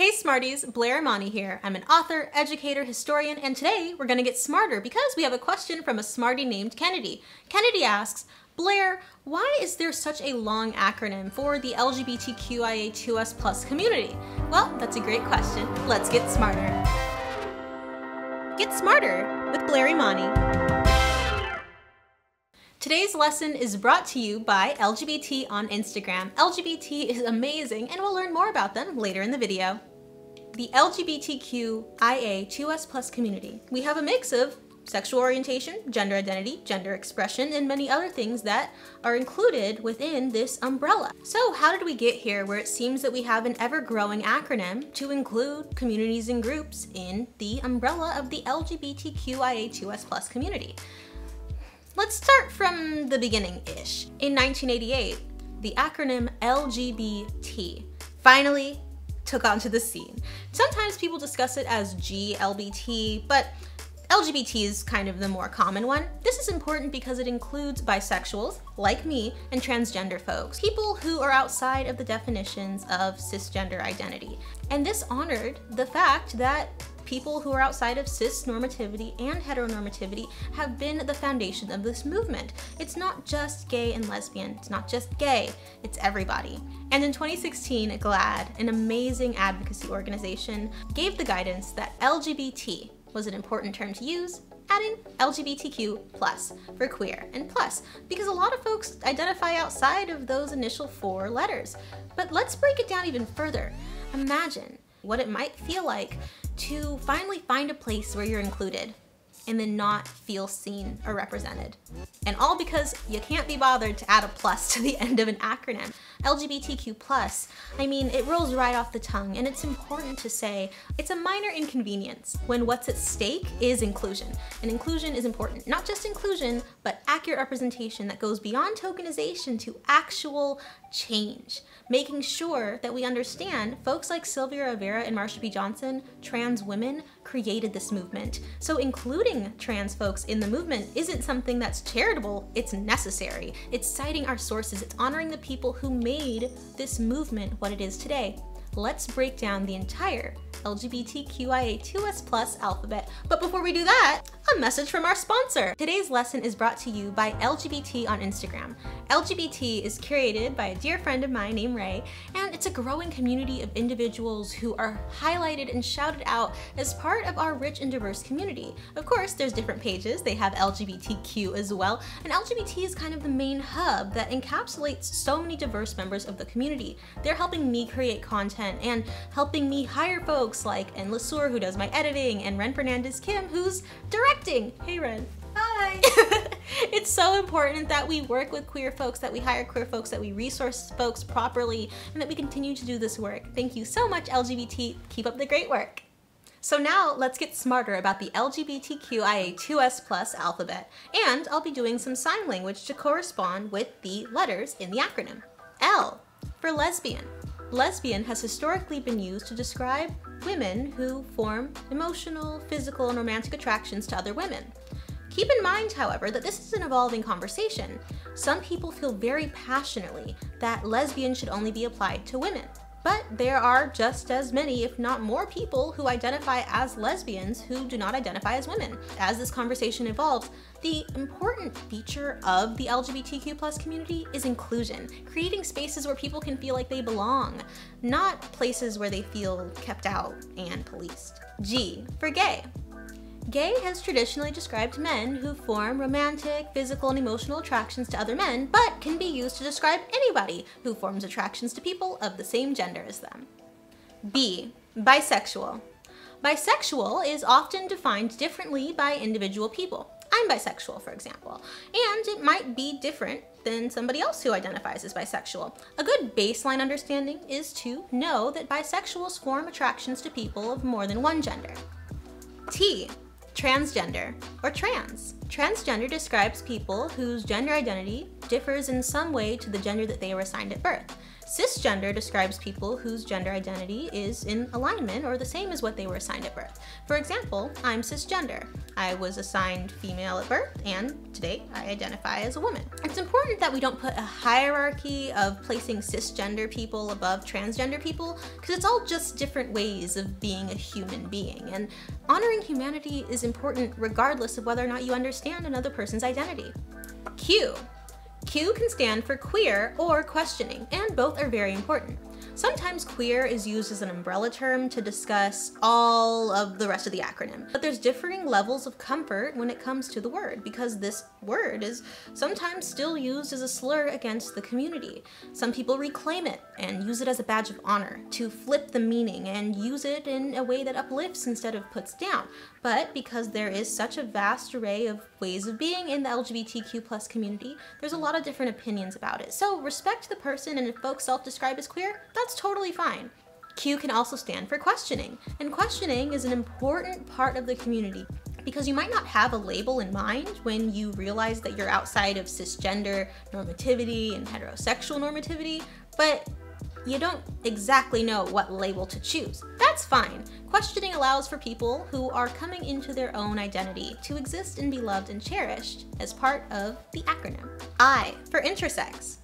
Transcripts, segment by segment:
Hey Smarties, Blair Imani here. I'm an author, educator, historian, and today we're gonna get smarter because we have a question from a Smartie named Kennedy. Kennedy asks, Blair, why is there such a long acronym for the LGBTQIA2S+ community? Well, that's a great question. Let's get smarter. Get smarter with Blair Imani. Today's lesson is brought to you by LGBT on Instagram. LGBT is amazing, and we'll learn more about them later in the video. The LGBTQIA2S+ community. We have a mix of sexual orientation, gender identity, gender expression, and many other things that are included within this umbrella. So how did we get here where it seems that we have an ever-growing acronym to include communities and groups in the umbrella of the LGBTQIA2S+ community? Let's start from the beginning-ish. In 1988, the acronym LGBT finally took onto the scene. Sometimes people discuss it as GLBT, but LGBT is kind of the more common one. This is important because it includes bisexuals, like me, and transgender folks, people who are outside of the definitions of cisgender identity. And this honored the fact that people who are outside of cis normativity and heteronormativity have been the foundation of this movement. It's not just gay and lesbian, it's not just gay, it's everybody. And in 2016, GLAAD, an amazing advocacy organization, gave the guidance that LGBT was an important term to use, adding LGBTQ+ for queer and plus, because a lot of folks identify outside of those initial 4 letters. But let's break it down even further. Imagine what it might feel like to finally find a place where you're included and then not feel seen or represented. And all because you can't be bothered to add a plus to the end of an acronym. LGBTQ+, I mean, it rolls right off the tongue, and it's important to say it's a minor inconvenience when what's at stake is inclusion. And inclusion is important. Not just inclusion, but accurate representation that goes beyond tokenization to actual change. Making sure that we understand folks like Sylvia Rivera and Marsha P. Johnson, trans women, created this movement. So including trans folks in the movement isn't something that's charitable, it's necessary. It's citing our sources, it's honoring the people who made this movement what it is today. Let's break down the entire LGBTQIA2S+ alphabet. But before we do that, a message from our sponsor. Today's lesson is brought to you by LGBT on Instagram. LGBT is curated by a dear friend of mine named Ray, and it's a growing community of individuals who are highlighted and shouted out as part of our rich and diverse community. Of course, there's different pages. They have LGBTQ as well, and LGBT is kind of the main hub that encapsulates so many diverse members of the community. They're helping me create content and helping me hire folks like En Lesueur, who does my editing, and Ren Fernandez Kim, who's directing. Hey Ren. Hi. It's so important that we work with queer folks, that we hire queer folks, that we resource folks properly, and that we continue to do this work. Thank you so much, LGBT. Keep up the great work. So now let's get smarter about the LGBTQIA2S+ alphabet, and I'll be doing some sign language to correspond with the letters in the acronym. L for lesbian. Lesbian has historically been used to describe women who form emotional, physical, and romantic attractions to other women. Keep in mind, however, that this is an evolving conversation. Some people feel very passionately that lesbian should only be applied to women. But there are just as many, if not more, people who identify as lesbians who do not identify as women. As this conversation evolves, the important feature of the LGBTQ+ community is inclusion, creating spaces where people can feel like they belong, not places where they feel kept out and policed. G for gay. Gay has traditionally described men who form romantic, physical, and emotional attractions to other men, but can be used to describe anybody who forms attractions to people of the same gender as them. B, bisexual. Bisexual is often defined differently by individual people. I'm bisexual, for example, and it might be different than somebody else who identifies as bisexual. A good baseline understanding is to know that bisexuals form attractions to people of more than one gender. T, transgender or trans. Transgender describes people whose gender identity differs in some way to the gender that they were assigned at birth. Cisgender describes people whose gender identity is in alignment or the same as what they were assigned at birth. For example, I'm cisgender. I was assigned female at birth, and today I identify as a woman. It's important that we don't put a hierarchy of placing cisgender people above transgender people, because it's all just different ways of being a human being, and honoring humanity is important regardless of whether or not you understand another person's identity. Q. Q can stand for queer or questioning, and both are very important. Sometimes queer is used as an umbrella term to discuss all of the rest of the acronym, but there's differing levels of comfort when it comes to the word, because this word is sometimes still used as a slur against the community. Some people reclaim it and use it as a badge of honor to flip the meaning and use it in a way that uplifts instead of puts down. But because there is such a vast array of ways of being in the LGBTQ+ community, there's a lot of different opinions about it. So respect the person, and if folks self-describe as queer, that's totally fine. Q can also stand for questioning, and questioning is an important part of the community because you might not have a label in mind when you realize that you're outside of cisgender normativity and heterosexual normativity, but you don't exactly know what label to choose. That's fine. Questioning allows for people who are coming into their own identity to exist and be loved and cherished as part of the acronym. I for intersex.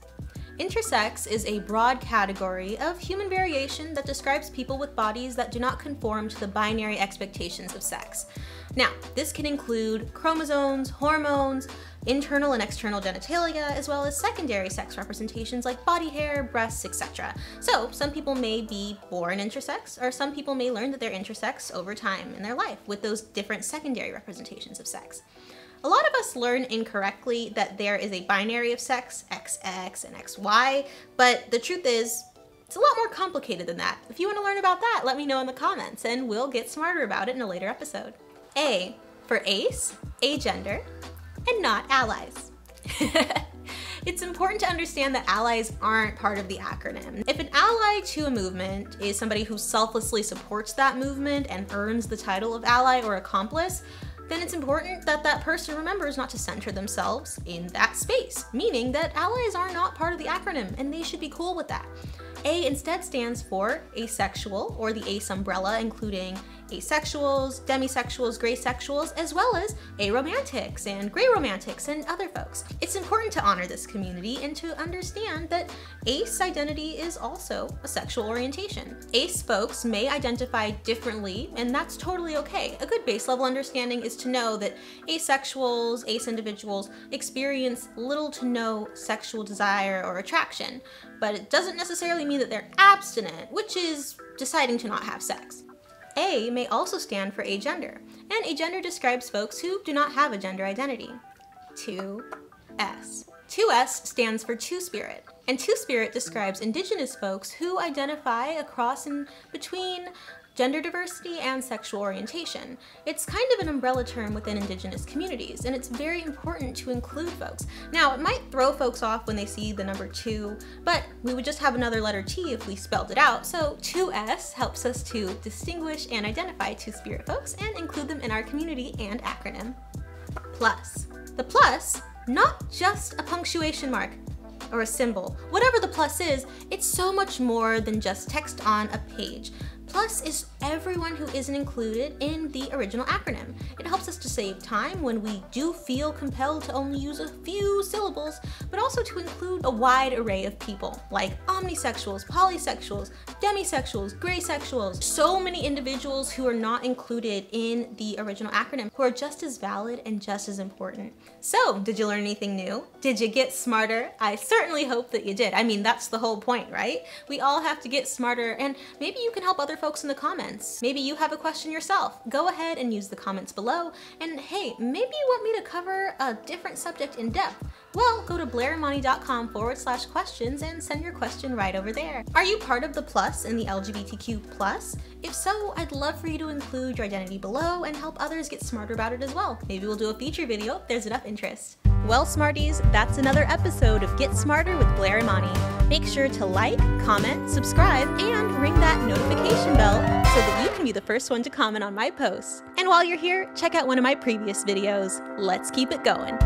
Intersex is a broad category of human variation that describes people with bodies that do not conform to the binary expectations of sex. Now, this can include chromosomes, hormones, internal and external genitalia, as well as secondary sex representations like body hair, breasts, etc. So, some people may be born intersex, or some people may learn that they're intersex over time in their life with those different secondary representations of sex. A lot of us learn incorrectly that there is a binary of sex, XX and XY, but the truth is, it's a lot more complicated than that. If you want to learn about that, let me know in the comments and we'll get smarter about it in a later episode. A for ace, agender, and not allies. It's important to understand that allies aren't part of the acronym. If an ally to a movement is somebody who selflessly supports that movement and earns the title of ally or accomplice, then it's important that that person remembers not to center themselves in that space, meaning that allies are not part of the acronym and they should be cool with that. A instead stands for asexual, or the ace umbrella, including asexuals, demisexuals, gray sexuals, as well as aromantics and gray romantics and other folks. It's important to honor this community and to understand that ace identity is also a sexual orientation. Ace folks may identify differently, and that's totally okay. A good base level understanding is to know that asexuals, ace individuals experience little to no sexual desire or attraction, but it doesn't necessarily mean that they're abstinent, which is deciding to not have sex. A may also stand for agender, and agender describes folks who do not have a gender identity. 2S. 2S stands for two-spirit, and two-spirit describes indigenous folks who identify across and between gender diversity and sexual orientation. It's kind of an umbrella term within indigenous communities, and it's very important to include folks. Now, it might throw folks off when they see the number 2, but we would just have another letter T if we spelled it out, so 2S helps us to distinguish and identify two-spirit folks and include them in our community and acronym. Plus. The plus, not just a punctuation mark or a symbol. Whatever the plus is, it's so much more than just text on a page. Plus is everyone who isn't included in the original acronym. It helps us to save time when we do feel compelled to only use a few syllables, but also to include a wide array of people, like omnisexuals, polysexuals, demisexuals, gray sexuals. So many individuals who are not included in the original acronym who are just as valid and just as important. So, did you learn anything new? Did you get smarter? I certainly hope that you did. I mean, that's the whole point, right? We all have to get smarter, and maybe you can help other folks in the comments. Maybe you have a question yourself. Go ahead and use the comments below. And hey, maybe you want me to cover a different subject in depth. Well, go to blairimani.com/questions and send your question right over there. Are you part of the plus in the LGBTQ+? If so, I'd love for you to include your identity below and help others get smarter about it as well. Maybe we'll do a feature video if there's enough interest. Well, Smarties, that's another episode of Get Smarter with Blair Imani. Make sure to like, comment, subscribe, and ring that notification bell so that you can be the first one to comment on my posts. And while you're here, check out one of my previous videos. Let's keep it going.